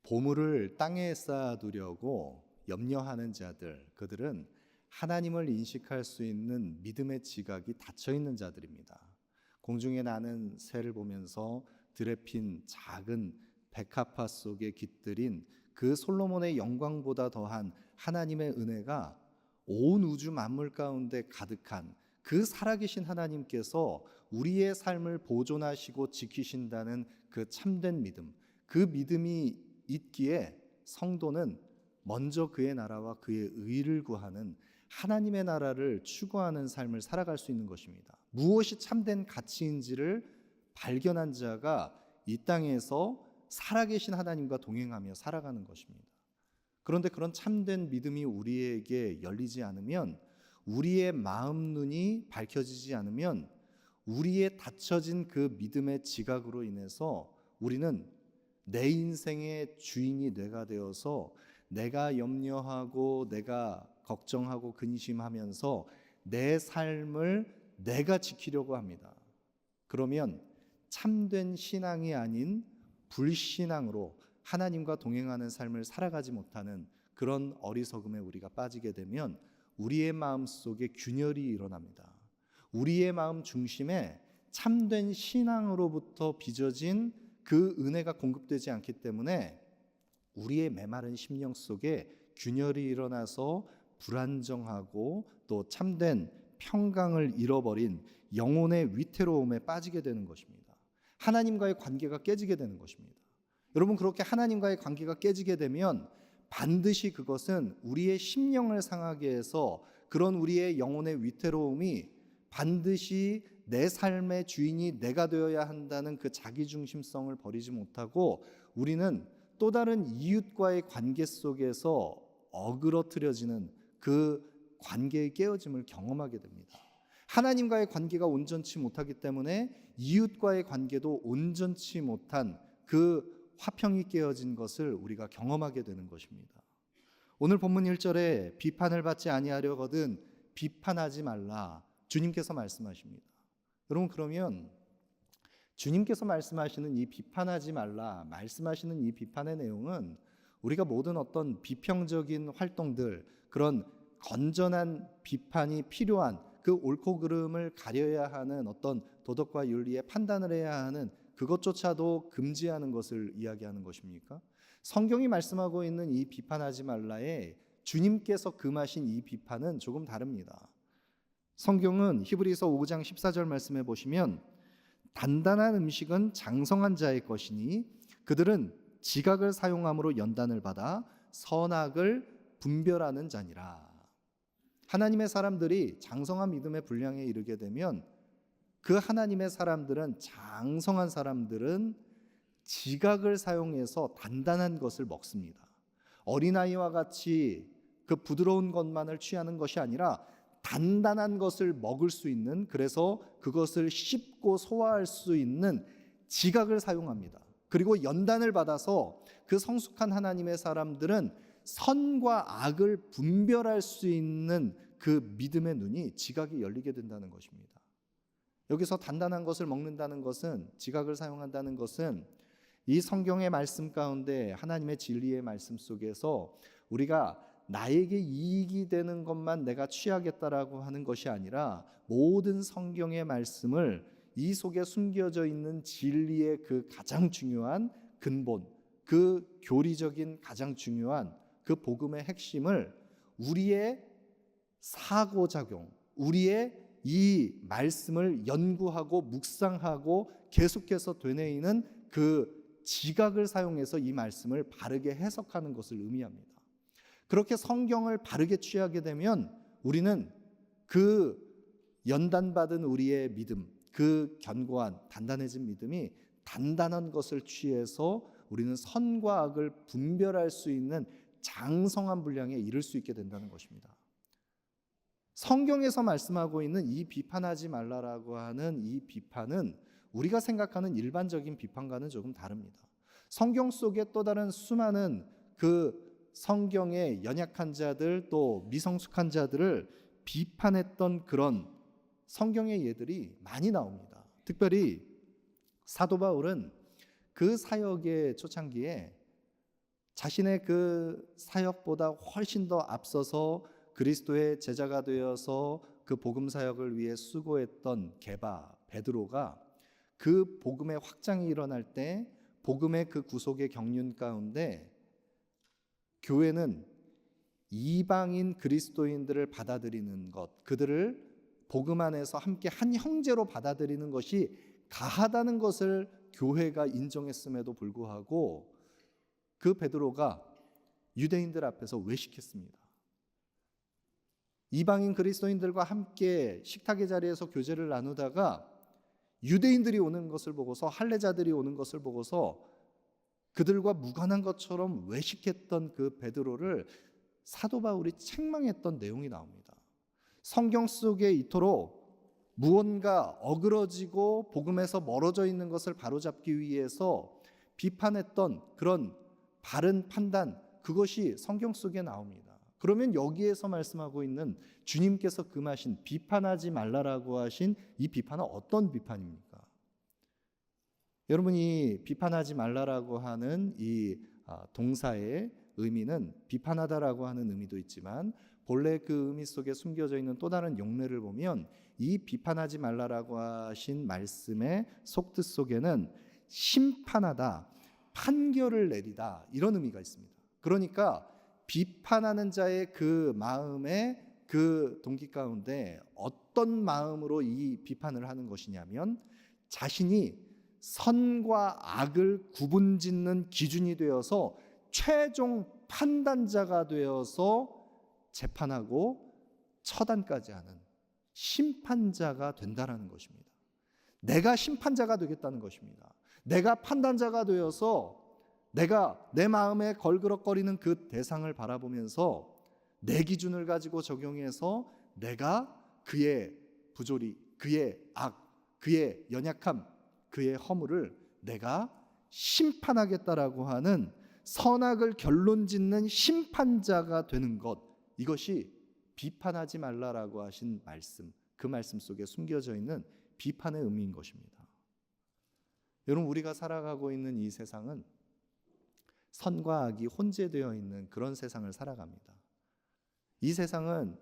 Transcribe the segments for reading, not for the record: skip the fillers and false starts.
보물을 땅에 쌓아두려고 염려하는 자들, 그들은 하나님을 인식할 수 있는 믿음의 지각이 닫혀 있는 자들입니다. 공중에 나는 새를 보면서 들에 핀 작은 백합화 속에 깃들인 그 솔로몬의 영광보다 더한 하나님의 은혜가 온 우주 만물 가운데 가득한 그 살아계신 하나님께서 우리의 삶을 보존하시고 지키신다는 그 참된 믿음, 그 믿음이 있기에 성도는 먼저 그의 나라와 그의 의를 구하는 하나님의 나라를 추구하는 삶을 살아갈 수 있는 것입니다. 무엇이 참된 가치인지를 발견한 자가 이 땅에서 살아계신 하나님과 동행하며 살아가는 것입니다. 그런데 그런 참된 믿음이 우리에게 열리지 않으면, 우리의 마음 눈이 밝혀지지 않으면, 우리의 닫혀진 그 믿음의 지각으로 인해서 우리는 내 인생의 주인이 내가 되어서 내가 염려하고 내가 걱정하고 근심하면서 내 삶을 내가 지키려고 합니다. 그러면 참된 신앙이 아닌 불신앙으로 하나님과 동행하는 삶을 살아가지 못하는 그런 어리석음에 우리가 빠지게 되면 우리의 마음 속에 균열이 일어납니다. 우리의 마음 중심에 참된 신앙으로부터 빚어진 그 은혜가 공급되지 않기 때문에 우리의 메마른 심령 속에 균열이 일어나서 불안정하고 또 참된 평강을 잃어버린 영혼의 위태로움에 빠지게 되는 것입니다. 하나님과의 관계가 깨지게 되는 것입니다. 여러분, 그렇게 하나님과의 관계가 깨지게 되면 반드시 그것은 우리의 심령을 상하게 해서 그런 우리의 영혼의 위태로움이 반드시 내 삶의 주인이 내가 되어야 한다는 그 자기중심성을 버리지 못하고 우리는 또 다른 이웃과의 관계 속에서 어그러뜨려지는 그 관계의 깨어짐을 경험하게 됩니다. 하나님과의 관계가 온전치 못하기 때문에 이웃과의 관계도 온전치 못한 그 화평이 깨어진 것을 우리가 경험하게 되는 것입니다. 오늘 본문 1절에 비판을 받지 아니하려거든 비판하지 말라, 주님께서 말씀하십니다. 여러분, 그러면 주님께서 말씀하시는 이 비판하지 말라, 말씀하시는 이 비판의 내용은 우리가 모든 어떤 비평적인 활동들, 그런 건전한 비판이 필요한 그 옳고 그름을 가려야 하는 어떤 도덕과 윤리의 판단을 해야 하는 그것조차도 금지하는 것을 이야기하는 것입니까? 성경이 말씀하고 있는 이 비판하지 말라에 주님께서 금하신 이 비판은 조금 다릅니다. 성경은 히브리서 5장 14절 말씀해 보시면 단단한 음식은 장성한 자의 것이니 그들은 지각을 사용함으로 연단을 받아 선악을 분별하는 자니라. 하나님의 사람들이 장성한 믿음의 분량에 이르게 되면 그 하나님의 사람들은, 장성한 사람들은 지각을 사용해서 단단한 것을 먹습니다. 어린아이와 같이 그 부드러운 것만을 취하는 것이 아니라 단단한 것을 먹을 수 있는, 그래서 그것을 씹고 소화할 수 있는 지각을 사용합니다. 그리고 연단을 받아서 그 성숙한 하나님의 사람들은 선과 악을 분별할 수 있는 그 믿음의 눈이, 지각이 열리게 된다는 것입니다. 여기서 단단한 것을 먹는다는 것은, 지각을 사용한다는 것은 이 성경의 말씀 가운데 하나님의 진리의 말씀 속에서 우리가 나에게 이익이 되는 것만 내가 취하겠다라고 하는 것이 아니라 모든 성경의 말씀을, 이 속에 숨겨져 있는 진리의 그 가장 중요한 근본, 그 교리적인 가장 중요한 그 복음의 핵심을 우리의 사고작용, 우리의 이 말씀을 연구하고 묵상하고 계속해서 되뇌이는 그 지각을 사용해서 이 말씀을 바르게 해석하는 것을 의미합니다. 그렇게 성경을 바르게 취하게 되면 우리는 그 연단받은 우리의 믿음, 그 견고한 단단해진 믿음이 단단한 것을 취해서 우리는 선과 악을 분별할 수 있는 장성한 분량에 이를 수 있게 된다는 것입니다. 성경에서 말씀하고 있는 이 비판하지 말라라고 하는 이 비판은 우리가 생각하는 일반적인 비판과는 조금 다릅니다. 성경 속에 또 다른 수많은 그 성경의 연약한 자들, 또 미성숙한 자들을 비판했던 그런 성경의 예들이 많이 나옵니다. 특별히 사도 바울은 그 사역의 초창기에 자신의 그 사역보다 훨씬 더 앞서서 그리스도의 제자가 되어서 그 복음 사역을 위해 수고했던 게바, 베드로가 그 복음의 확장이 일어날 때 복음의 그 구속의 경륜 가운데 교회는 이방인 그리스도인들을 받아들이는 것, 그들을 복음 안에서 함께 한 형제로 받아들이는 것이 가하다는 것을 교회가 인정했음에도 불구하고 그 베드로가 유대인들 앞에서 외식했습니다. 이방인 그리스도인들과 함께 식탁의 자리에서 교제를 나누다가 유대인들이 오는 것을 보고서, 할례자들이 오는 것을 보고서 그들과 무관한 것처럼 외식했던 그 베드로를 사도 바울이 책망했던 내용이 나옵니다. 성경 속에 이토록 무언가 어그러지고 복음에서 멀어져 있는 것을 바로잡기 위해서 비판했던 그런 바른 판단, 그것이 성경 속에 나옵니다. 그러면 여기에서 말씀하고 있는 주님께서 금하신 비판하지 말라라고 하신 이 비판은 어떤 비판입니까? 여러분이 비판하지 말라라고 하는 이 동사의 의미는 비판하다라고 하는 의미도 있지만 본래 그 의미 속에 숨겨져 있는 또 다른 용례를 보면 이 비판하지 말라라고 하신 말씀의 속뜻 속에는 심판하다, 판결을 내리다 이런 의미가 있습니다. 그러니까 비판하는 자의 그 마음의 그 동기 가운데 어떤 마음으로 이 비판을 하는 것이냐면 자신이 선과 악을 구분짓는 기준이 되어서 최종 판단자가 되어서 재판하고 처단까지 하는 심판자가 된다라는 것입니다. 내가 심판자가 되겠다는 것입니다. 내가 판단자가 되어서 내가 내 마음에 걸그럭거리는 그 대상을 바라보면서 내 기준을 가지고 적용해서 내가 그의 부조리, 그의 악, 그의 연약함, 그의 허물을 내가 심판하겠다라고 하는 선악을 결론짓는 심판자가 되는 것, 이것이 비판하지 말라라고 하신 말씀, 그 말씀 속에 숨겨져 있는 비판의 의미인 것입니다. 여러분, 우리가 살아가고 있는 이 세상은 선과 악이 혼재되어 있는 그런 세상을 살아갑니다. 이 세상은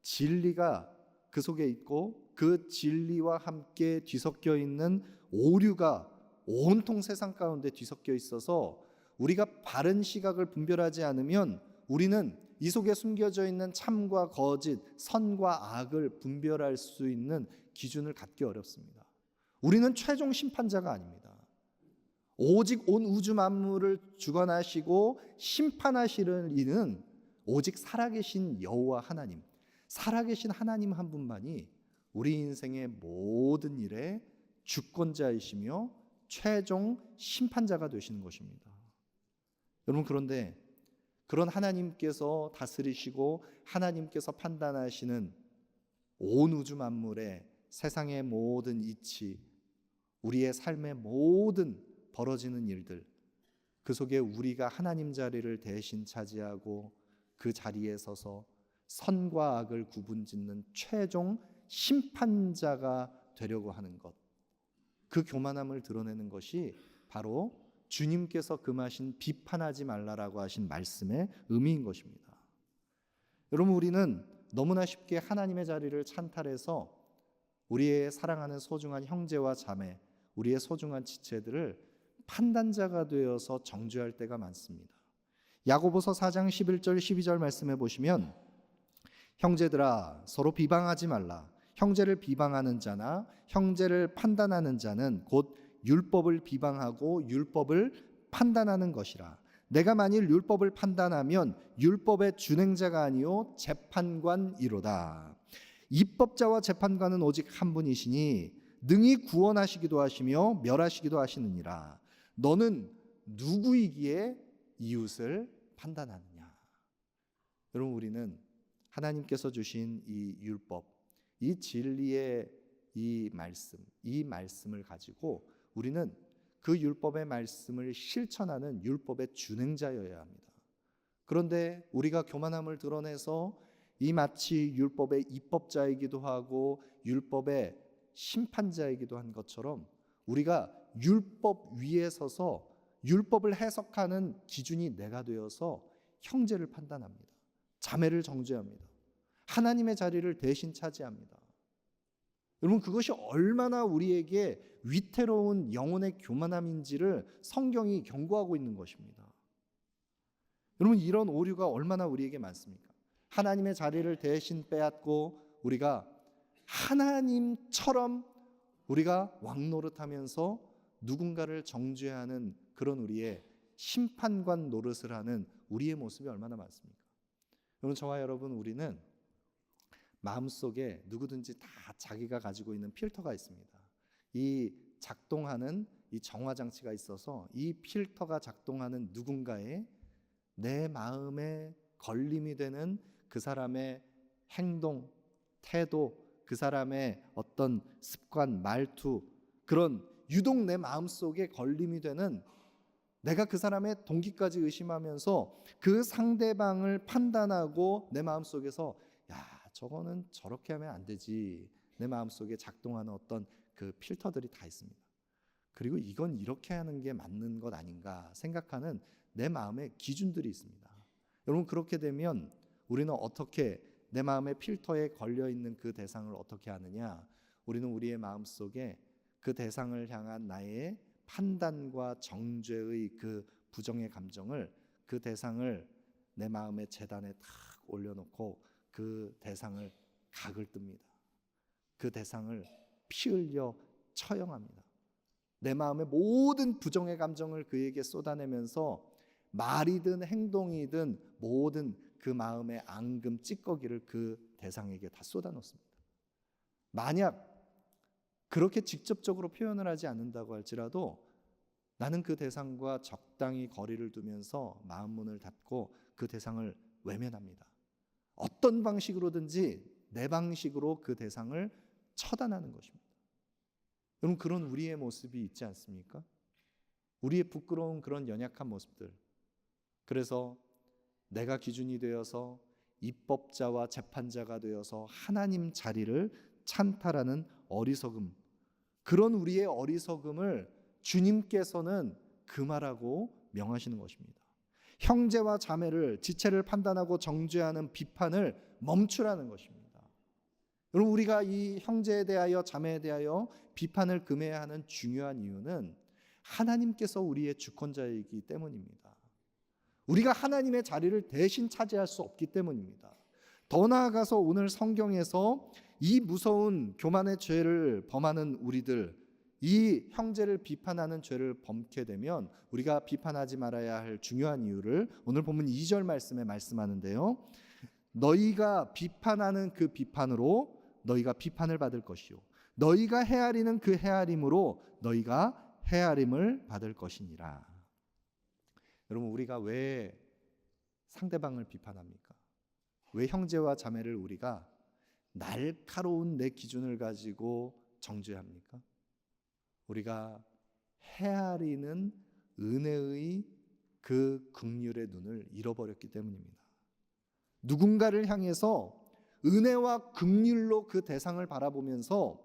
진리가 그 속에 있고 그 진리와 함께 뒤섞여 있는 오류가 온통 세상 가운데 뒤섞여 있어서 우리가 바른 시각을 분별하지 않으면 우리는 이 속에 숨겨져 있는 참과 거짓, 선과 악을 분별할 수 있는 기준을 갖기 어렵습니다. 우리는 최종 심판자가 아닙니다. 오직 온 우주 만물을 주관하시고 심판하시는 이는 오직 살아계신 여호와 하나님, 살아계신 하나님 한 분만이 우리 인생의 모든 일에 주권자이시며 최종 심판자가 되시는 것입니다. 여러분, 그런데 그런 하나님께서 다스리시고 하나님께서 판단하시는 온 우주 만물의 세상의 모든 이치, 우리의 삶의 모든 벌어지는 일들, 그 속에 우리가 하나님 자리를 대신 차지하고 그 자리에 서서 선과 악을 구분짓는 최종 심판자가 되려고 하는 것, 그 교만함을 드러내는 것이 바로 주님께서 금하신 비판하지 말라라고 하신 말씀의 의미인 것입니다. 여러분, 우리는 너무나 쉽게 하나님의 자리를 찬탈해서 우리의 사랑하는 소중한 형제와 자매, 우리의 소중한 지체들을 판단자가 되어서 정죄할 때가 많습니다. 야고보서 4장 11절 12절 말씀해 보시면 형제들아 서로 비방하지 말라. 형제를 비방하는 자나 형제를 판단하는 자는 곧 율법을 비방하고 율법을 판단하는 것이라. 내가 만일 율법을 판단하면 율법의 준행자가 아니요 재판관이로다. 입법자와 재판관은 오직 한 분이시니 능히 구원하시기도 하시며 멸하시기도 하시느니라. 너는 누구이기에 이웃을 판단하느냐. 여러분, 우리는 하나님께서 주신 이 율법, 이 진리의 이 말씀을 가지고 우리는 그 율법의 말씀을 실천하는 율법의 준행자여야 합니다. 그런데 우리가 교만함을 드러내서 이 마치 율법의 입법자이기도 하고 율법의 심판자이기도 한 것처럼 우리가 율법 위에 서서 율법을 해석하는 기준이 내가 되어서 형제를 판단합니다. 자매를 정죄합니다. 하나님의 자리를 대신 차지합니다. 여러분, 그것이 얼마나 우리에게 위태로운 영혼의 교만함인지를 성경이 경고하고 있는 것입니다. 여러분, 이런 오류가 얼마나 우리에게 많습니까? 하나님의 자리를 대신 빼앗고 우리가 하나님처럼 우리가 왕노릇하면서 누군가를 정죄하는 그런 우리의 심판관 노릇을 하는 우리의 모습이 얼마나 많습니까? 여러분, 저와 여러분, 우리는 마음속에 누구든지 다 자기가 가지고 있는 필터가 있습니다. 이 작동하는 이 정화장치가 있어서 이 필터가 작동하는 누군가의 내 마음에 걸림이 되는 그 사람의 행동, 태도, 그 사람의 어떤 습관, 말투, 그런 유독 내 마음속에 걸림이 되는, 내가 그 사람의 동기까지 의심하면서 그 상대방을 판단하고 내 마음속에서 야, 저거는 저렇게 하면 안 되지, 내 마음속에 작동하는 어떤 그 필터들이 다 있습니다. 그리고 이건 이렇게 하는 게 맞는 것 아닌가 생각하는 내 마음의 기준들이 있습니다. 여러분, 그렇게 되면 우리는 어떻게 내 마음의 필터에 걸려있는 그 대상을 어떻게 하느냐? 우리는 우리의 마음속에 그 대상을 향한 나의 판단과 정죄의 그 부정의 감정을, 그 대상을 내 마음의 재단에 탁 올려놓고 그 대상을 각을 뜹니다. 그 대상을 피 흘려 처형합니다. 내 마음의 모든 부정의 감정을 그에게 쏟아내면서 말이든 행동이든 모든 그 마음의 앙금, 찌꺼기를 그 대상에게 다 쏟아놓습니다. 만약 그렇게 직접적으로 표현을 하지 않는다고 할지라도 나는 그 대상과 적당히 거리를 두면서 마음 문을 닫고 그 대상을 외면합니다. 어떤 방식으로든지 내 방식으로 그 대상을 처단하는 것입니다. 여러분, 그런 우리의 모습이 있지 않습니까? 우리의 부끄러운 그런 연약한 모습들. 그래서 내가 기준이 되어서 입법자와 재판자가 되어서 하나님 자리를 찬탈하는 어리석음, 그런 우리의 어리석음을 주님께서는 금하라고 명하시는 것입니다. 형제와 자매를, 지체를 판단하고 정죄하는 비판을 멈추라는 것입니다. 여러분, 우리가 이 형제에 대하여, 자매에 대하여 비판을 금해야 하는 중요한 이유는 하나님께서 우리의 주권자이기 때문입니다. 우리가 하나님의 자리를 대신 차지할 수 없기 때문입니다. 더 나아가서 오늘 성경에서 이 무서운 교만의 죄를 범하는 우리들, 이 형제를 비판하는 죄를 범게 되면 우리가 비판하지 말아야 할 중요한 이유를 오늘 본문 2절 말씀에 말씀하는데요. 너희가 비판하는 그 비판으로 너희가 비판을 받을 것이요, 너희가 헤아리는 그 헤아림으로 너희가 헤아림을 받을 것이니라. 여러분, 우리가 왜 상대방을 비판합니까? 왜 형제와 자매를 우리가 날카로운 내 기준을 가지고 정죄합니까? 우리가 헤아리는 은혜의 그 긍휼의 눈을 잃어버렸기 때문입니다. 누군가를 향해서 은혜와 긍휼로 그 대상을 바라보면서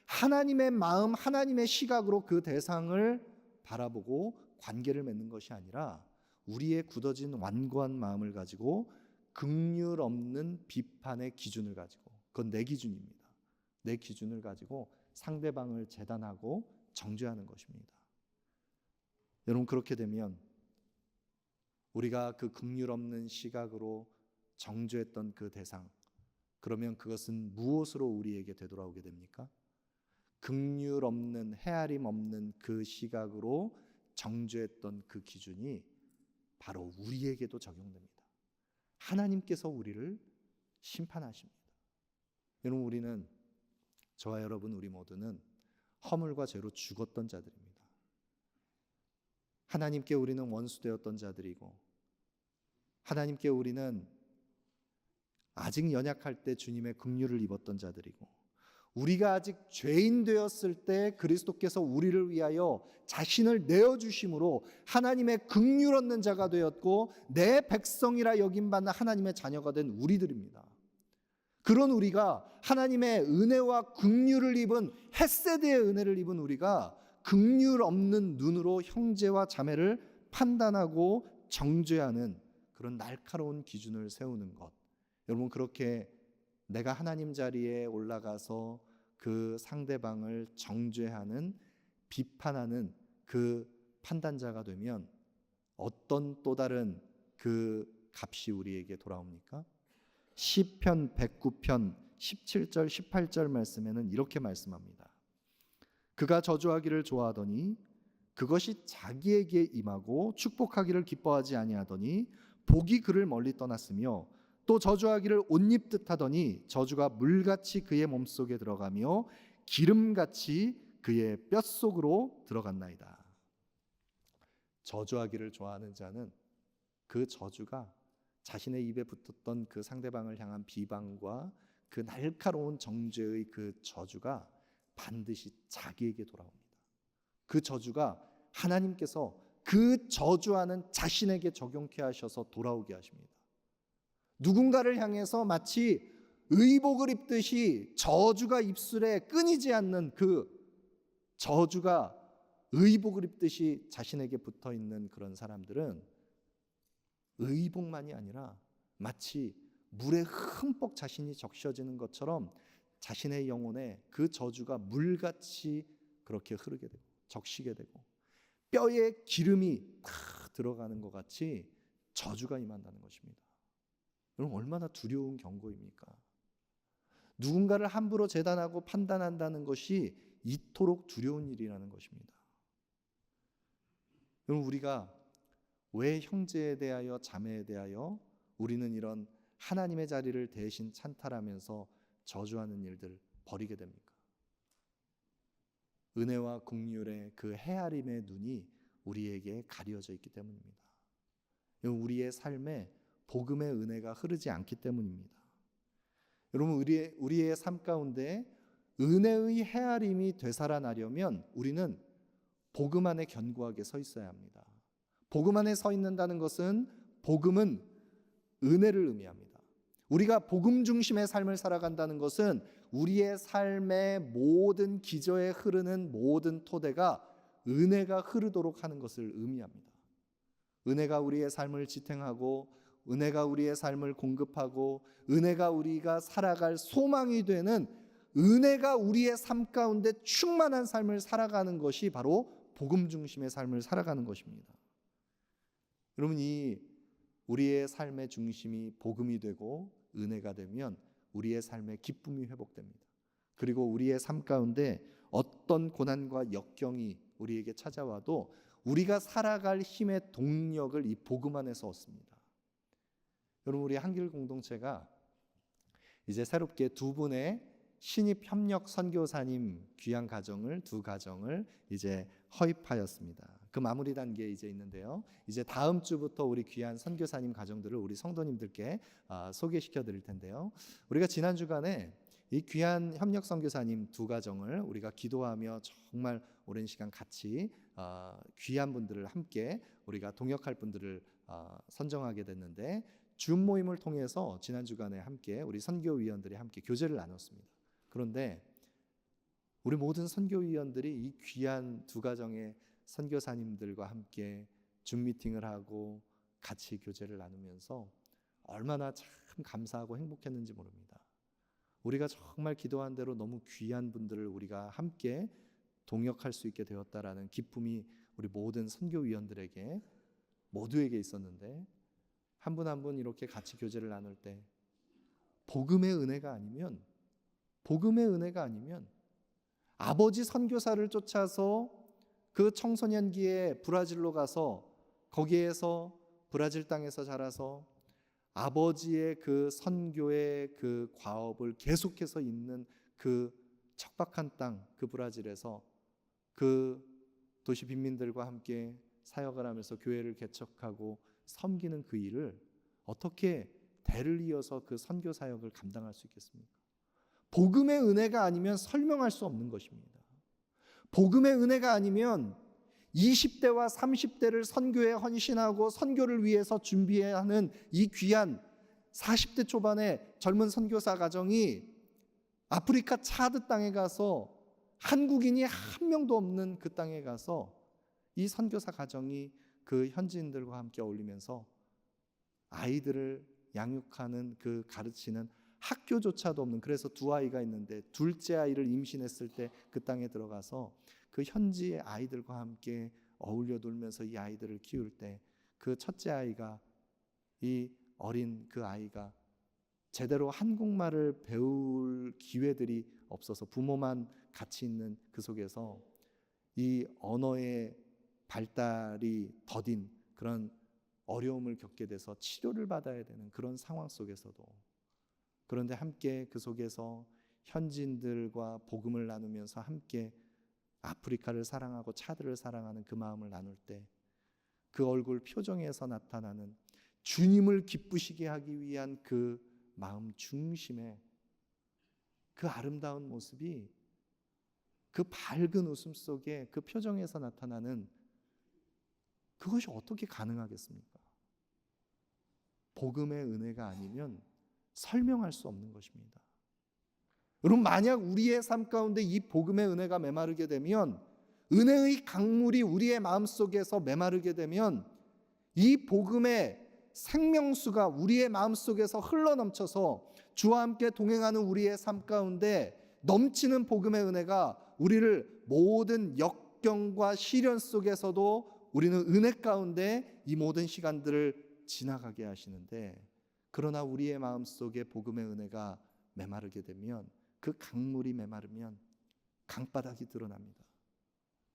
하나님의 마음, 하나님의 시각으로 그 대상을 바라보고 관계를 맺는 것이 아니라 우리의 굳어진 완고한 마음을 가지고 긍휼 없는 비판의 기준을 가지고, 그건 내 기준입니다. 내 기준을 가지고 상대방을 재단하고 정죄하는 것입니다. 여러분, 그렇게 되면 우리가 그 긍휼 없는 시각으로 정죄했던 그 대상, 그러면 그것은 무엇으로 우리에게 되돌아오게 됩니까? 긍휼 없는, 헤아림 없는 그 시각으로 정죄했던 그 기준이 바로 우리에게도 적용됩니다. 하나님께서 우리를 심판하십니다. 여러분, 우리는, 저와 여러분, 우리 모두는 허물과 죄로 죽었던 자들입니다. 하나님께 우리는 원수되었던 자들이고, 하나님께 우리는 아직 연약할 때 주님의 긍휼을 입었던 자들이고, 우리가 아직 죄인 되었을 때 그리스도께서 우리를 위하여 자신을 내어주심으로 하나님의 긍휼 얻는 자가 되었고 내 백성이라 여김받는 하나님의 자녀가 된 우리들입니다. 그런 우리가 하나님의 은혜와 긍휼을 입은, 헤세드의 은혜를 입은 우리가 긍휼 없는 눈으로 형제와 자매를 판단하고 정죄하는 그런 날카로운 기준을 세우는 것. 여러분, 그렇게 내가 하나님 자리에 올라가서 그 상대방을 정죄하는, 비판하는 그 판단자가 되면 어떤 또 다른 그 값이 우리에게 돌아옵니까? 시편 109편 17절 18절 말씀에는 이렇게 말씀합니다. 그가 저주하기를 좋아하더니 그것이 자기에게 임하고 축복하기를 기뻐하지 아니하더니 복이 그를 멀리 떠났으며 또 저주하기를 옷입듯 하더니 저주가 물같이 그의 몸속에 들어가며 기름같이 그의 뼛속으로 들어갔나이다. 저주하기를 좋아하는 자는 그 저주가 자신의 입에 붙었던 그 상대방을 향한 비방과 그 날카로운 정죄의 그 저주가 반드시 자기에게 돌아옵니다. 그 저주가 하나님께서 그 저주하는 자신에게 적용케 하셔서 돌아오게 하십니다. 누군가를 향해서 마치 의복을 입듯이 저주가 입술에 끊이지 않는 그 저주가 의복을 입듯이 자신에게 붙어 있는 그런 사람들은 의복만이 아니라 마치 물에 흠뻑 자신이 적셔지는 것처럼 자신의 영혼에 그 저주가 물같이 그렇게 흐르게 되고 적시게 되고 뼈에 기름이 다 들어가는 것 같이 저주가 임한다는 것입니다. 여러분, 얼마나 두려운 경고입니까? 누군가를 함부로 재단하고 판단한다는 것이 이토록 두려운 일이라는 것입니다. 여러분, 우리가 왜 형제에 대하여 자매에 대하여 우리는 이런 하나님의 자리를 대신 찬탈하면서 저주하는 일들 벌이게 됩니까? 은혜와 긍휼의 그 헤아림의 눈이 우리에게 가려져 있기 때문입니다. 우리의 삶에 복음의 은혜가 흐르지 않기 때문입니다. 여러분, 우리의 삶 가운데 은혜의 헤아림이 되살아나려면 우리는 복음 안에 견고하게 서 있어야 합니다. 복음 안에 서 있는다는 것은, 복음은 은혜를 의미합니다. 우리가 복음 중심의 삶을 살아간다는 것은 우리의 삶의 모든 기저에 흐르는 모든 토대가 은혜가 흐르도록 하는 것을 의미합니다. 은혜가 우리의 삶을 지탱하고, 은혜가 우리의 삶을 공급하고, 은혜가 우리가 살아갈 소망이 되는, 은혜가 우리의 삶 가운데 충만한 삶을 살아가는 것이 바로 복음 중심의 삶을 살아가는 것입니다. 여러분, 이 우리의 삶의 중심이 복음이 되고 은혜가 되면 우리의 삶의 기쁨이 회복됩니다. 그리고 우리의 삶 가운데 어떤 고난과 역경이 우리에게 찾아와도 우리가 살아갈 힘의 동력을 이 복음 안에서 얻습니다. 여러분, 우리 한길 공동체가 이제 새롭게 두 분의 신입 협력 선교사님 귀한 가정을, 두 가정을 이제 허입하였습니다. 그 마무리 단계에 이제 있는데요. 이제 다음 주부터 우리 귀한 선교사님 가정들을 우리 성도님들께 소개시켜 드릴 텐데요. 우리가 지난 주간에 이 귀한 협력 선교사님 두 가정을 우리가 기도하며 정말 오랜 시간 같이 귀한 분들을 함께 우리가 동역할 분들을 선정하게 됐는데, 줌 모임을 통해서 지난 주간에 함께 우리 선교위원들이 함께 교제를 나눴습니다. 그런데 우리 모든 선교위원들이 이 귀한 두 가정의 선교사님들과 함께 줌 미팅을 하고 같이 교제를 나누면서 얼마나 참 감사하고 행복했는지 모릅니다. 우리가 정말 기도한 대로 너무 귀한 분들을 우리가 함께 동역할 수 있게 되었다라는 기쁨이 우리 모든 선교위원들에게 모두에게 있었는데, 한 분 한 분 이렇게 같이 교제를 나눌 때 복음의 은혜가 아니면 아버지 선교사를 쫓아서 그 청소년기에 브라질로 가서 거기에서 브라질 땅에서 자라서 아버지의 그 선교의 그 과업을 계속해서 잇는 그 척박한 땅, 그 브라질에서 그 도시 빈민들과 함께 사역을 하면서 교회를 개척하고 섬기는 그 일을 어떻게 대를 이어서 그 선교 사역을 감당할 수 있겠습니까? 복음의 은혜가 아니면 설명할 수 없는 것입니다. 복음의 은혜가 아니면 20대와 30대를 선교에 헌신하고 선교를 위해서 준비해야 하는 이 귀한 40대 초반의 젊은 선교사 가정이 아프리카 차드 땅에 가서 한국인이 한 명도 없는 그 땅에 가서 이 선교사 가정이 그 현지인들과 함께 어울리면서 아이들을 양육하는, 그 가르치는 학교조차도 없는, 그래서 두 아이가 있는데 둘째 아이를 임신했을 때 그 땅에 들어가서 그 현지의 아이들과 함께 어울려 놀면서 이 아이들을 키울 때 그 첫째 아이가, 이 어린 그 아이가 제대로 한국말을 배울 기회들이 없어서 부모만 같이 있는 그 속에서 이 언어의 발달이 더딘 그런 어려움을 겪게 돼서 치료를 받아야 되는 그런 상황 속에서도, 그런데 함께 그 속에서 현지인들과 복음을 나누면서 함께 아프리카를 사랑하고 차들을 사랑하는 그 마음을 나눌 때 그 얼굴 표정에서 나타나는 주님을 기쁘시게 하기 위한 그 마음 중심에 그 아름다운 모습이, 그 밝은 웃음 속에 그 표정에서 나타나는 그것이 어떻게 가능하겠습니까? 복음의 은혜가 아니면 설명할 수 없는 것입니다. 여러분, 만약 우리의 삶 가운데 이 복음의 은혜가 메마르게 되면, 은혜의 강물이 우리의 마음속에서 메마르게 되면 이 복음의 생명수가 우리의 마음속에서 흘러넘쳐서 주와 함께 동행하는 우리의 삶 가운데 넘치는 복음의 은혜가 우리를 모든 역경과 시련 속에서도 우리는 은혜 가운데 이 모든 시간들을 지나가게 하시는데, 그러나 우리의 마음속에 복음의 은혜가 메마르게 되면, 그 강물이 메마르면 강바닥이 드러납니다.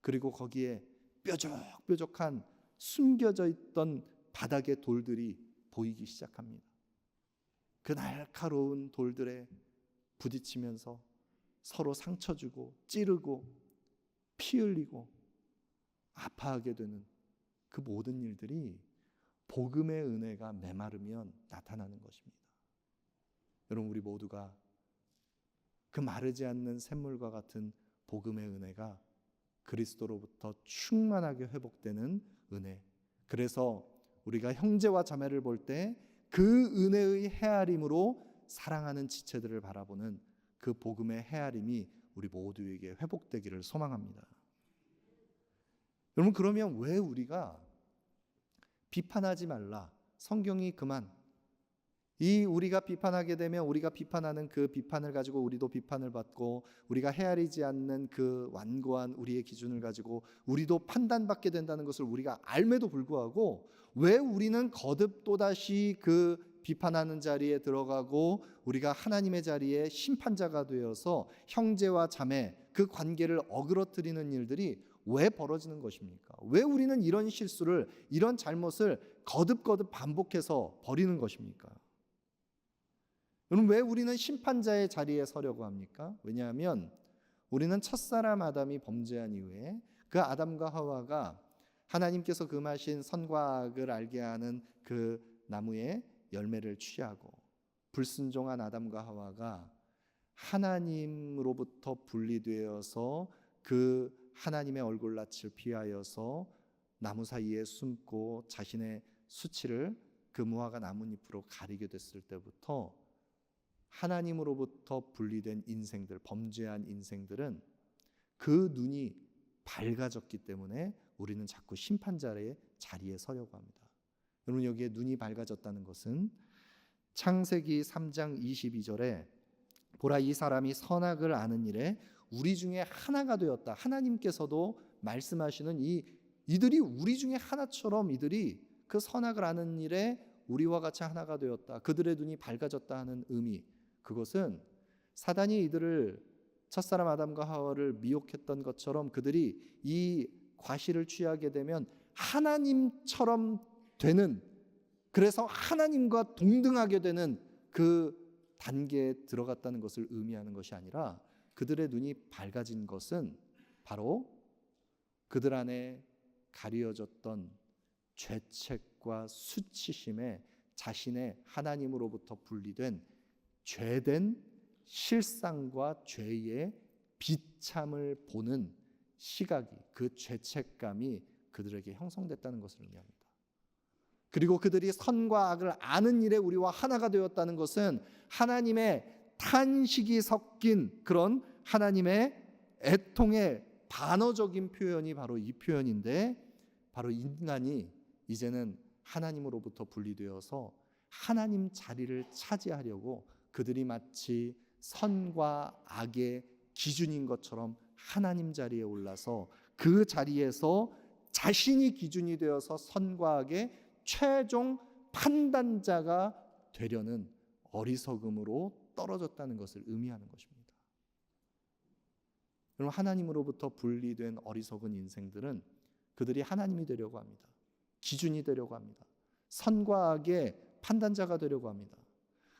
그리고 거기에 뾰족뾰족한 숨겨져 있던 바닥의 돌들이 보이기 시작합니다. 그 날카로운 돌들에 부딪히면서 서로 상처 주고 찌르고 피 흘리고 아파하게 되는 그 모든 일들이 복음의 은혜가 메마르면 나타나는 것입니다. 여러분, 우리 모두가 그 마르지 않는 샘물과 같은 복음의 은혜가 그리스도로부터 충만하게 회복되는 은혜, 그래서 우리가 형제와 자매를 볼 때 그 은혜의 헤아림으로 사랑하는 지체들을 바라보는 그 복음의 헤아림이 우리 모두에게 회복되기를 소망합니다. 여러분, 그러면 왜 우리가 비판하지 말라, 성경이 그만, 이 우리가 비판하게 되면 우리가 비판하는 그 비판을 가지고 우리도 비판을 받고, 우리가 헤아리지 않는 그 완고한 우리의 기준을 가지고 우리도 판단받게 된다는 것을 우리가 알매도 불구하고 왜 우리는 거듭 또다시 그 비판하는 자리에 들어가고 우리가 하나님의 자리에 심판자가 되어서 형제와 자매 그 관계를 어그러뜨리는 일들이 왜 벌어지는 것입니까? 왜 우리는 이런 실수를, 이런 잘못을 거듭거듭 반복해서 벌이는 것입니까? 여러분, 왜 우리는 심판자의 자리에 서려고 합니까? 왜냐하면 우리는 첫사람 아담이 범죄한 이후에 그 아담과 하와가 하나님께서 금하신 선과 악을 알게 하는 그 나무의 열매를 취하고, 불순종한 아담과 하와가 하나님으로부터 분리되어서 그 하나님의 얼굴낯을 피하여서 나무 사이에 숨고 자신의 수치를 그 무화과 나뭇잎으로 가리게 됐을 때부터 하나님으로부터 분리된 인생들, 범죄한 인생들은 그 눈이 밝아졌기 때문에 우리는 자꾸 심판자의 자리에 서려고 합니다. 여러분, 여기에 눈이 밝아졌다는 것은 창세기 3장 22절에 보라, 이 사람이 선악을 아는 일에 우리 중에 하나가 되었다. 하나님께서도 말씀하시는 이들이 우리 중에 하나처럼 이들이 그 선악을 아는 일에 우리와 같이 하나가 되었다. 그들의 눈이 밝아졌다 하는 의미, 그것은 사단이 이들을, 첫사람 아담과 하와를 미혹했던 것처럼 그들이 이 과실을 취하게 되면 하나님처럼 되는, 그래서 하나님과 동등하게 되는 그 단계에 들어갔다는 것을 의미하는 것이 아니라, 그들의 눈이 밝아진 것은 바로 그들 안에 가려졌던 죄책과 수치심에 자신의 하나님으로부터 분리된 죄된 실상과 죄의 비참을 보는 시각이, 그 죄책감이 그들에게 형성됐다는 것을 의미합니다. 그리고 그들이 선과 악을 아는 일에 우리와 하나가 되었다는 것은 하나님의 탄식이 섞인 그런 하나님의 애통의 반어적인 표현이 바로 이 표현인데, 바로 인간이 이제는 하나님으로부터 분리되어서 하나님 자리를 차지하려고 그들이 마치 선과 악의 기준인 것처럼 하나님 자리에 올라서 그 자리에서 자신이 기준이 되어서 선과 악의 최종 판단자가 되려는 어리석음으로 떨어졌다는 것을 의미하는 것입니다. 여러분, 하나님으로부터 분리된 어리석은 인생들은 그들이 하나님이 되려고 합니다. 기준이 되려고 합니다. 선과 악의 판단자가 되려고 합니다.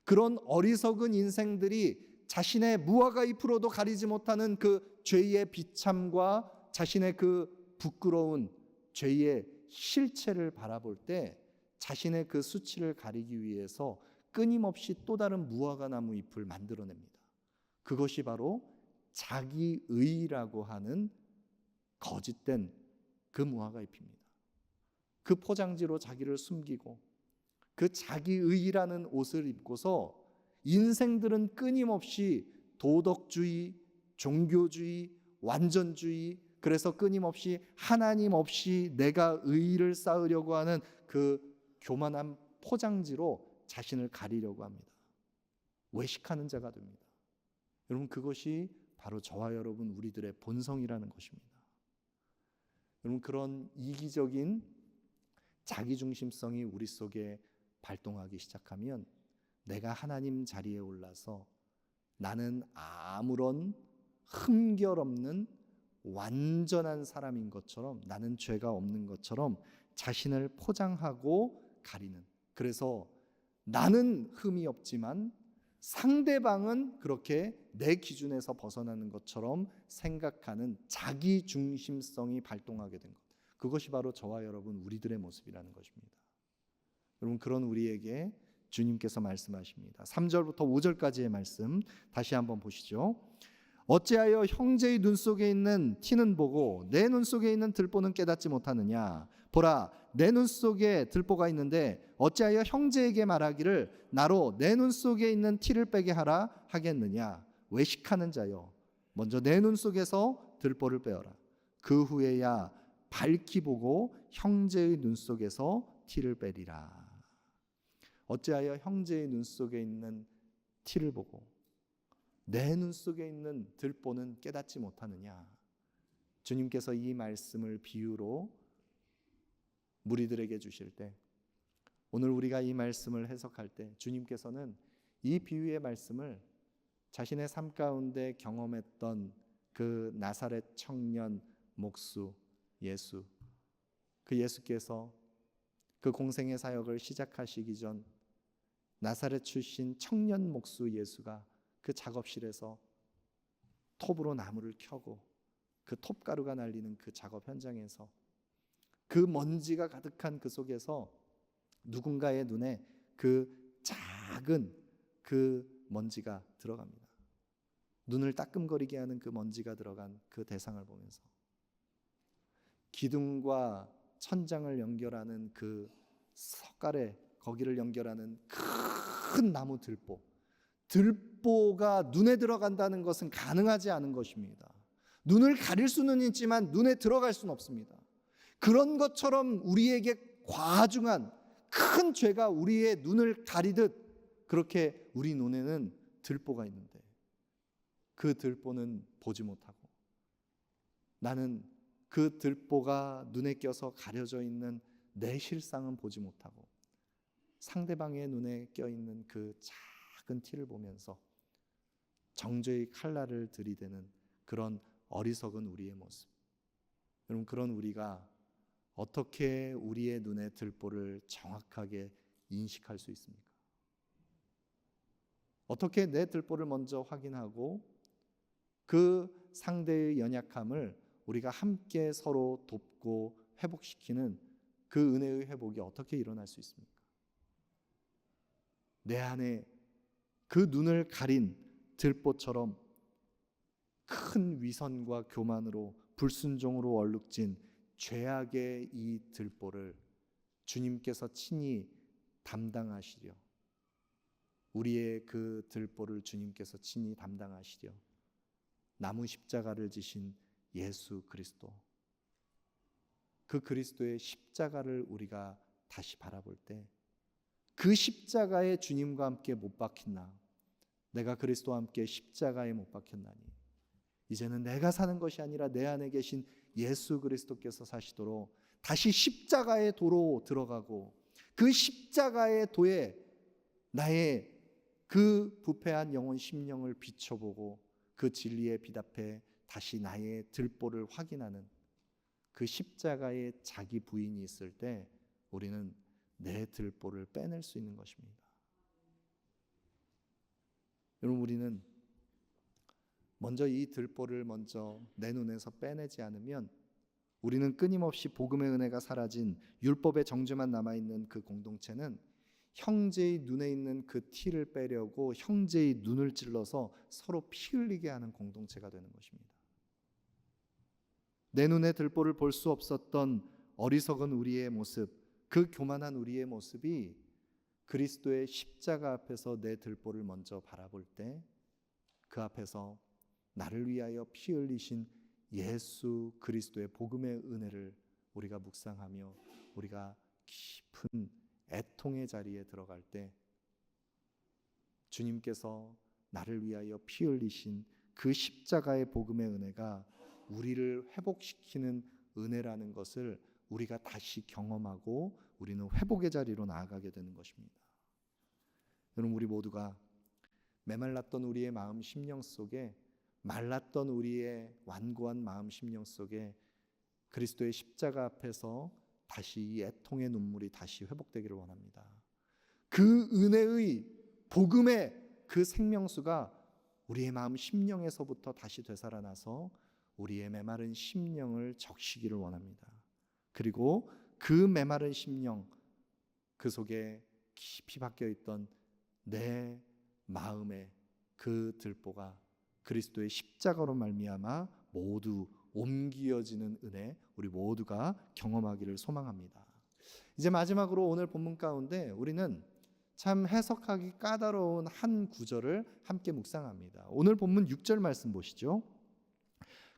그런 어리석은 인생들이 자신의 무화과 잎으로도 가리지 못하는 그 죄의 비참과 자신의 그 부끄러운 죄의 실체를 바라볼 때 자신의 그 수치를 가리기 위해서 끊임없이 또 다른 무화과 나무 잎을 만들어냅니다. 그것이 바로 자기의라고 하는 거짓된 그 무화과 잎입니다. 그 포장지로 자기를 숨기고 그 자기의라는 옷을 입고서 인생들은 끊임없이 도덕주의, 종교주의, 완전주의, 그래서 끊임없이 하나님 없이 내가 의의를 쌓으려고 하는 그 교만한 포장지로 자신을 가리려고 합니다. 외식하는 자가 됩니다. 여러분, 그것이 바로 저와 여러분 우리들의 본성이라는 것입니다. 여러분, 그런 이기적인 자기중심성이 우리 속에 발동하기 시작하면 내가 하나님 자리에 올라서 나는 아무런 흠결 없는 완전한 사람인 것처럼, 나는 죄가 없는 것처럼 자신을 포장하고 가리는, 그래서 나는 흠이 없지만 상대방은 그렇게 내 기준에서 벗어나는 것처럼 생각하는 자기중심성이 발동하게 된 것, 그것이 바로 저와 여러분 우리들의 모습이라는 것입니다. 여러분, 그런 우리에게 주님께서 말씀하십니다. 3절부터 5절까지의 말씀 다시 한번 보시죠. 어찌하여 형제의 눈 속에 있는 티는 보고 내 눈 속에 있는 들보는 깨닫지 못하느냐. 보라, 내 눈 속에 들보가 있는데 어찌하여 형제에게 말하기를 나로 내 눈 속에 있는 티를 빼게 하라 하겠느냐. 외식하는 자여, 먼저 내 눈 속에서 들보를 빼어라. 그 후에야 밝히 보고 형제의 눈 속에서 티를 빼리라. 어찌하여 형제의 눈 속에 있는 티를 보고 내 눈 속에 있는 들보는 깨닫지 못하느냐. 주님께서 이 말씀을 비유로 무리들에게 주실 때, 오늘 우리가 이 말씀을 해석할 때 주님께서는 이 비유의 말씀을 자신의 삶 가운데 경험했던 그 나사렛 청년 목수 예수, 그 예수께서 그 공생의 사역을 시작하시기 전 나사렛 출신 청년 목수 예수가 그 작업실에서 톱으로 나무를 켜고 그 톱가루가 날리는 그 작업 현장에서 그 먼지가 가득한 그 속에서 누군가의 눈에 그 작은 그 먼지가 들어갑니다. 눈을 따끔거리게 하는 그 먼지가 들어간 그 대상을 보면서 기둥과 천장을 연결하는 그 석가래, 거기를 연결하는 큰 나무 들보가 눈에 들어간다는 것은 가능하지 않은 것입니다. 눈을 가릴 수는 있지만 눈에 들어갈 수는 없습니다. 그런 것처럼 우리에게 과중한 큰 죄가 우리의 눈을 가리듯 그렇게 우리 눈에는 들보가 있는데 그 들보는 보지 못하고, 나는 그 들보가 눈에 껴서 가려져 있는 내 실상은 보지 못하고 상대방의 눈에 껴있는 그 작은 티를 보면서 정죄의 칼날을 들이대는 그런 어리석은 우리의 모습. 여러분, 그런 우리가 어떻게 우리의 눈의 들보를 정확하게 인식할 수 있습니까? 어떻게 내 들보를 먼저 확인하고 그 상대의 연약함을 우리가 함께 서로 돕고 회복시키는 그 은혜의 회복이 어떻게 일어날 수 있습니까? 내 안에 그 눈을 가린 들보처럼 큰 위선과 교만으로 불순종으로 얼룩진 죄악의 이 들보를 주님께서 친히 담당하시려, 우리의 그 들보를 주님께서 친히 담당하시려 나무 십자가를 지신 예수 그리스도, 그 그리스도의 십자가를 우리가 다시 바라볼 때 그 십자가에 주님과 함께 못 박힌 내가 그리스도와 함께 십자가에 못 박혔나니 이제는 내가 사는 것이 아니라 내 안에 계신 예수 그리스도께서 사시도록 다시 십자가의 도로 들어가고 그 십자가의 도에 나의 그 부패한 영혼 심령을 비춰보고 그 진리에 빛앞에 다시 나의 들보를 확인하는 그 십자가에 자기 부인이 있을 때 우리는 내 들보를 빼낼 수 있는 것입니다. 여러분, 우리는 먼저 이 들보를 먼저 내 눈에서 빼내지 않으면 우리는 끊임없이 복음의 은혜가 사라진 율법의 정죄만 남아있는 그 공동체는 형제의 눈에 있는 그 티를 빼려고 형제의 눈을 찔러서 서로 피 흘리게 하는 공동체가 되는 것입니다. 내 눈에 들보를 볼 수 없었던 어리석은 우리의 모습, 그 교만한 우리의 모습이 그리스도의 십자가 앞에서 내 들보를 먼저 바라볼 때 그 앞에서 나를 위하여 피 흘리신 예수 그리스도의 복음의 은혜를 우리가 묵상하며 우리가 깊은 애통의 자리에 들어갈 때 주님께서 나를 위하여 피 흘리신 그 십자가의 복음의 은혜가 우리를 회복시키는 은혜라는 것을 우리가 다시 경험하고 우리는 회복의 자리로 나아가게 되는 것입니다. 여러분, 우리 모두가 메말랐던 우리의 마음 심령 속에, 말랐던 우리의 완고한 마음 심령 속에 그리스도의 십자가 앞에서 다시 이 애통의 눈물이 다시 회복되기를 원합니다. 그 은혜의 복음의 그 생명수가 우리의 마음 심령에서부터 다시 되살아나서 우리의 메마른 심령을 적시기를 원합니다. 그리고 그 메마른 심령, 그 속에 깊이 박혀있던 내 마음의 그 들보가 그리스도의 십자가로 말미암아 모두 옮겨지는 은혜, 우리 모두가 경험하기를 소망합니다. 이제 마지막으로 오늘 본문 가운데 우리는 참 해석하기 까다로운 한 구절을 함께 묵상합니다. 오늘 본문 6절 말씀 보시죠.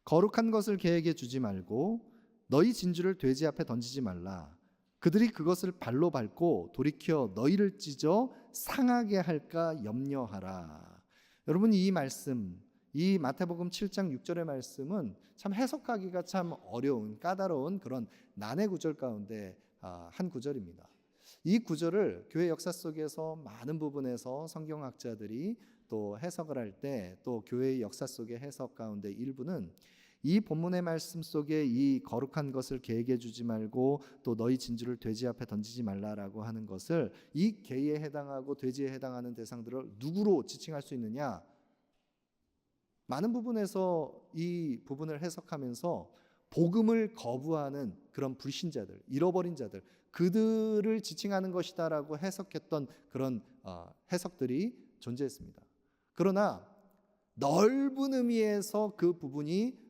거룩한 것을 개에게 주지 말고 너희 진주를 돼지 앞에 던지지 말라. 그들이 그것을 발로 밟고 돌이켜 너희를 찢어 상하게 할까 염려하라. 여러분, 이 말씀, 이 마태복음 7장 6절의 말씀은 참 해석하기가 참 어려운, 까다로운 그런 난해 구절 가운데 한 구절입니다. 이 구절을 교회 역사 속에서 많은 부분에서 성경학자들이 또 해석을 할 때, 또 교회의 역사 속의 해석 가운데 일부는 이 본문의 말씀 속에 이 거룩한 것을 개에게 주지 말고 또 너희 진주를 돼지 앞에 던지지 말라라고 하는 것을 이 개에 해당하고 돼지에 해당하는 대상들을 누구로 지칭할 수 있느냐? 많은 부분에서 이 부분을 해석하면서 복음을 거부하는 그런 불신자들, 잃어버린 자들, 그들을 지칭하는 것이다라고 해석했던 그런 해석들이 존재했습니다. 그러나 넓은 의미에서 그 부분이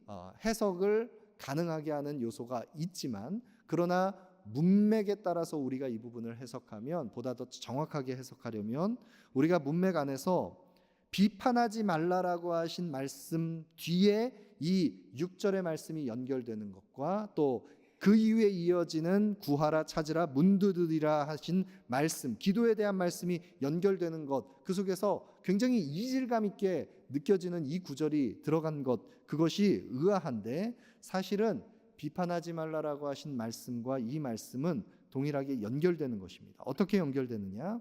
해석을 가능하게 하는 요소가 있지만, 그러나 문맥에 따라서 우리가 이 부분을 해석하면, 보다 더 정확하게 해석하려면 우리가 문맥 안에서 비판하지 말라라고 하신 말씀 뒤에 이 6절의 말씀이 연결되는 것과 또 그 이후에 이어지는 구하라 찾으라 문 두드리라 하신 말씀, 기도에 대한 말씀이 연결되는 것, 그 속에서 굉장히 이질감 있게 느껴지는 이 구절이 들어간 것, 그것이 의아한데 사실은 비판하지 말라라고 하신 말씀과 이 말씀은 동일하게 연결되는 것입니다. 어떻게 연결되느냐?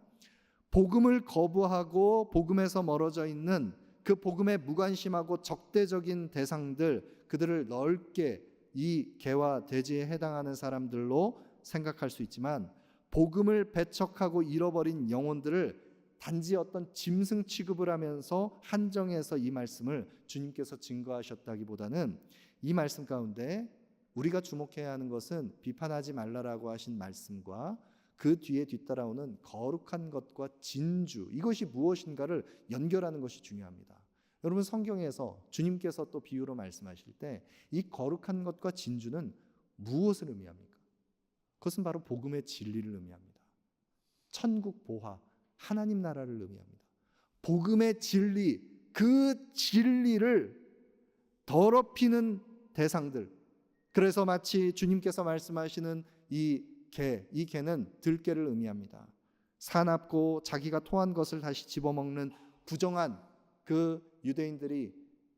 복음을 거부하고 복음에서 멀어져 있는 그 복음에 무관심하고 적대적인 대상들, 그들을 넓게 이 개와 돼지에 해당하는 사람들로 생각할 수 있지만, 복음을 배척하고 잃어버린 영혼들을 단지 어떤 짐승 취급을 하면서 한정해서 이 말씀을 주님께서 증거하셨다기보다는 이 말씀 가운데 우리가 주목해야 하는 것은 비판하지 말라라고 하신 말씀과 그 뒤에 뒤따라오는 거룩한 것과 진주, 이것이 무엇인가를 연결하는 것이 중요합니다. 여러분, 성경에서 주님께서 또 비유로 말씀하실 때 이 거룩한 것과 진주는 무엇을 의미합니까? 그것은 바로 복음의 진리를 의미합니다. 천국 보화, 하나님 나라를 의미합니다. 복음의 진리, 그 진리를 더럽히는 대상들. 그래서 마치 주님께서 말씀하시는 이 개는 들개를 의미합니다. 사납고 자기가 토한 것을 다시 집어먹는 부정한, 그 유대인들이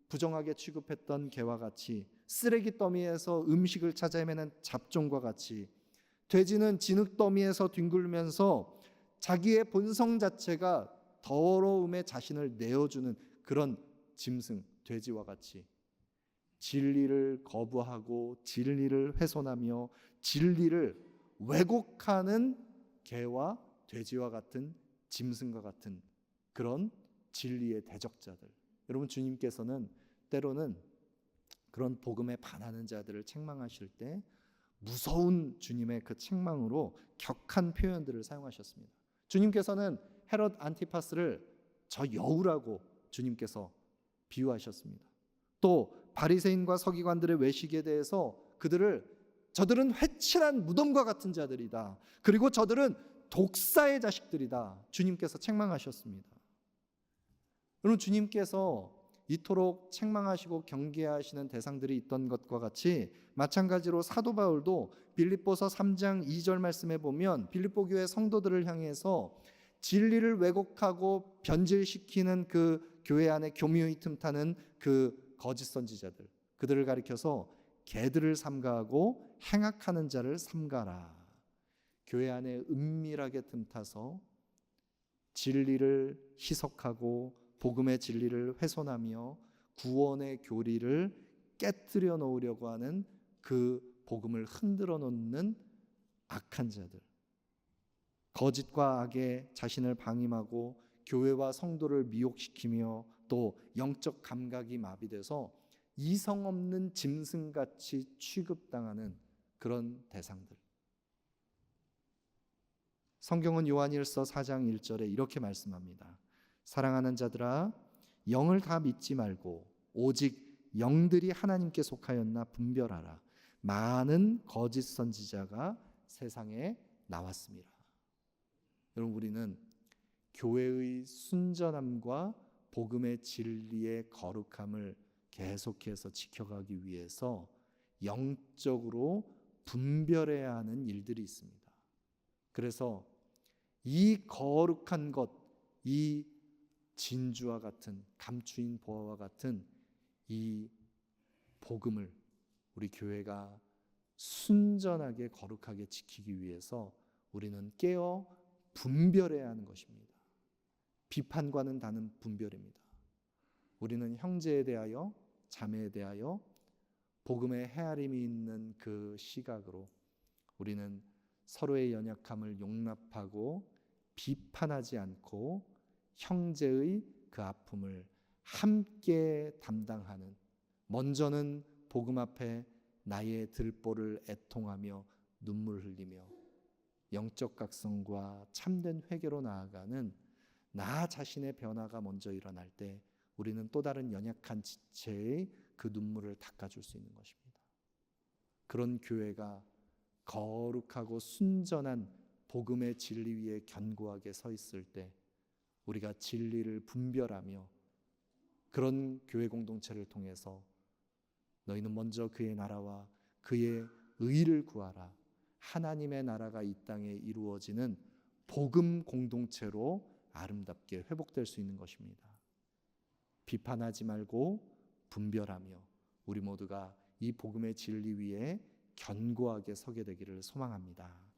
부정하게 취급했던 개와 같이, 쓰레기 더미에서 음식을 찾아 헤매는 잡종과 같이, 돼지는 진흙 더미에서 뒹굴면서 자기의 본성 자체가 더러움에 자신을 내어주는 그런 짐승, 돼지와 같이 진리를 거부하고 진리를 훼손하며 진리를 왜곡하는 개와 돼지와 같은, 짐승과 같은 그런 진리의 대적자들. 여러분, 주님께서는 때로는 그런 복음에 반하는 자들을 책망하실 때 무서운 주님의 그 책망으로 격한 표현들을 사용하셨습니다. 주님께서는 헤롯 안티파스를 저 여우라고 주님께서 비유하셨습니다. 또 바리새인과 서기관들의 외식에 대해서 저들은 회칠한 무덤과 같은 자들이다. 그리고 저들은 독사의 자식들이다. 주님께서 책망하셨습니다. 여러분, 주님께서 이토록 책망하시고 경계하시는 대상들이 있던 것과 같이 마찬가지로 사도 바울도 빌립보서 3장 2절 말씀에 보면 빌립보 교회 성도들을 향해서 진리를 왜곡하고 변질시키는 그 교회 안에 교묘히 틈타는 그 거짓 선지자들, 그들을 가리켜서 개들을 삼가하고 행악하는 자를 삼가라. 교회 안에 은밀하게 틈타서 진리를 희석하고 복음의 진리를 훼손하며 구원의 교리를 깨뜨려 놓으려고 하는 그 복음을 흔들어 놓는 악한 자들, 거짓과 악에 자신을 방임하고 교회와 성도를 미혹시키며 또 영적 감각이 마비돼서 이성 없는 짐승같이 취급당하는 그런 대상들. 성경은 요한일서 4장 1절에 이렇게 말씀합니다. 사랑하는 자들아, 영을 다 믿지 말고 오직 영들이 하나님께 속하였나 분별하라. 많은 거짓 선지자가 세상에 나왔습니다. 여러분, 우리는 교회의 순전함과 복음의 진리의 거룩함을 계속해서 지켜가기 위해서 영적으로 분별해야 하는 일들이 있습니다. 그래서 이 거룩한 것, 이 진주와 같은, 감추인 보화와 같은 이 복음을 우리 교회가 순전하게 거룩하게 지키기 위해서 우리는 깨어 분별해야 하는 것입니다. 비판과는 다른 분별입니다. 우리는 형제에 대하여, 자매에 대하여 복음의 헤아림이 있는 그 시각으로 우리는 서로의 연약함을 용납하고 비판하지 않고 형제의 그 아픔을 함께 담당하는, 먼저는 복음 앞에 나의 들보를 애통하며 눈물 흘리며 영적 각성과 참된 회개로 나아가는 나 자신의 변화가 먼저 일어날 때 우리는 또 다른 연약한 지체의 그 눈물을 닦아줄 수 있는 것입니다. 그런 교회가 거룩하고 순전한 복음의 진리 위에 견고하게 서 있을 때 우리가 진리를 분별하며 그런 교회 공동체를 통해서 너희는 먼저 그의 나라와 그의 의를 구하라. 하나님의 나라가 이 땅에 이루어지는 복음 공동체로 아름답게 회복될 수 있는 것입니다. 비판하지 말고 분별하며 우리 모두가 이 복음의 진리 위에 견고하게 서게 되기를 소망합니다.